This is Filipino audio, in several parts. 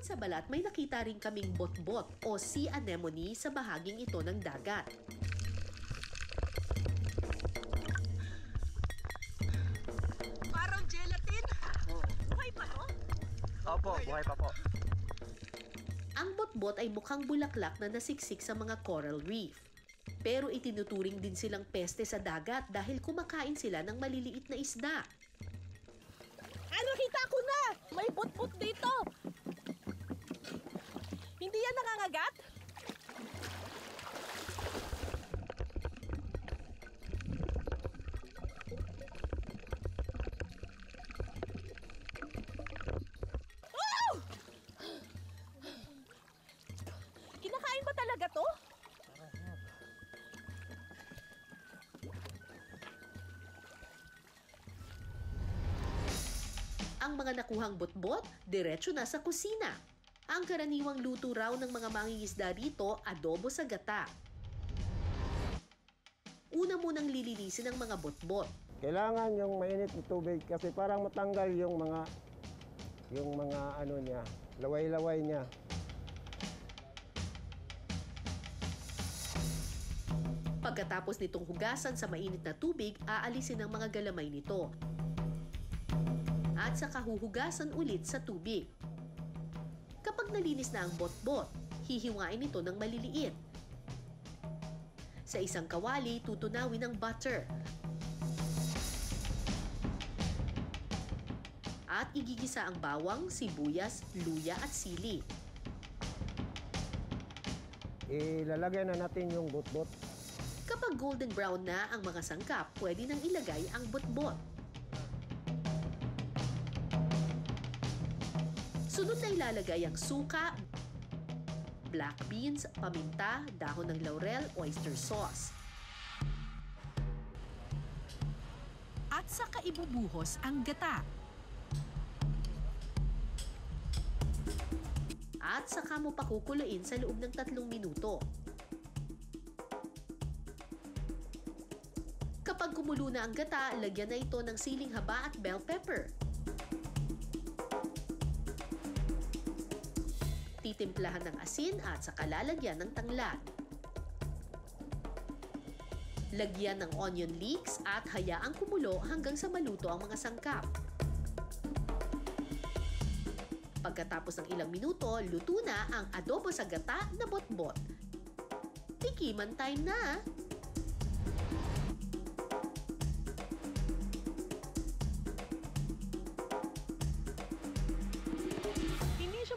Bukod sa balat, may nakita rin kaming botbot o sea anemone sa bahaging ito ng dagat. Parang gelatin. Buhay pa to? Opo, buhay pa po. Ang botbot ay mukhang bulaklak na nasiksik sa mga coral reef. Pero itinuturing din silang peste sa dagat dahil kumakain sila ng maliliit na isda. Nakita ko na! May butbut dito! Hindi yan nangangagat? Oh! Kinakain ba talaga to? Ang mga nakuhang botbot, diretso na sa kusina. Ang karaniwang luto raw ng mga mangingisda rito, adobo sa gata. Una munang lilinisin ang mga botbot. Kailangan yung mainit na tubig kasi parang matanggal yung mga ano niya, laway-laway niya. Pagkatapos nitong hugasan sa mainit na tubig, aalisin ang mga galamay nito. At saka huhugasan ulit sa tubig. Kapag nalinis na ang botbot, hihiwain ito ng maliliit. Sa isang kawali, tutunawin ng butter. At igigisa ang bawang, sibuyas, luya at sili. Ilalagay na natin yung botbot. Kapag golden brown na ang mga sangkap, pwede nang ilagay ang botbot. Sunod na ilalagay ang suka, black beans, paminta, dahon ng laurel, oyster sauce. At saka ibubuhos ang gata. At saka mo pakukuluin sa loob ng 3 minuto. Kapag kumulo na ang gata, lagyan na ito ng siling haba at bell pepper. Titimplahan ng asin at saka lalagyan ng tanglad. Lagyan ng onion leeks at hayaang kumulo hanggang sa maluto ang mga sangkap. Pagkatapos ng ilang minuto, luto na ang adobo sa gata na botbot. Tikiman time na!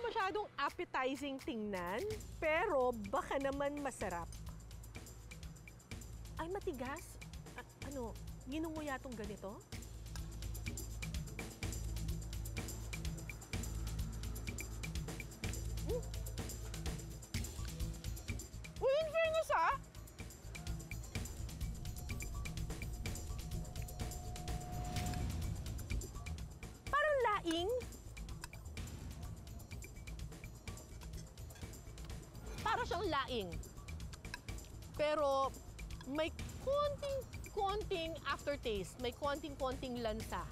Masyadong appetizing tingnan, pero baka naman masarap. Ay, matigas? Ginunguya tong ganito? Uy, in fairness parang laing. Para siyang laing. Pero may konting aftertaste, may konting lansa.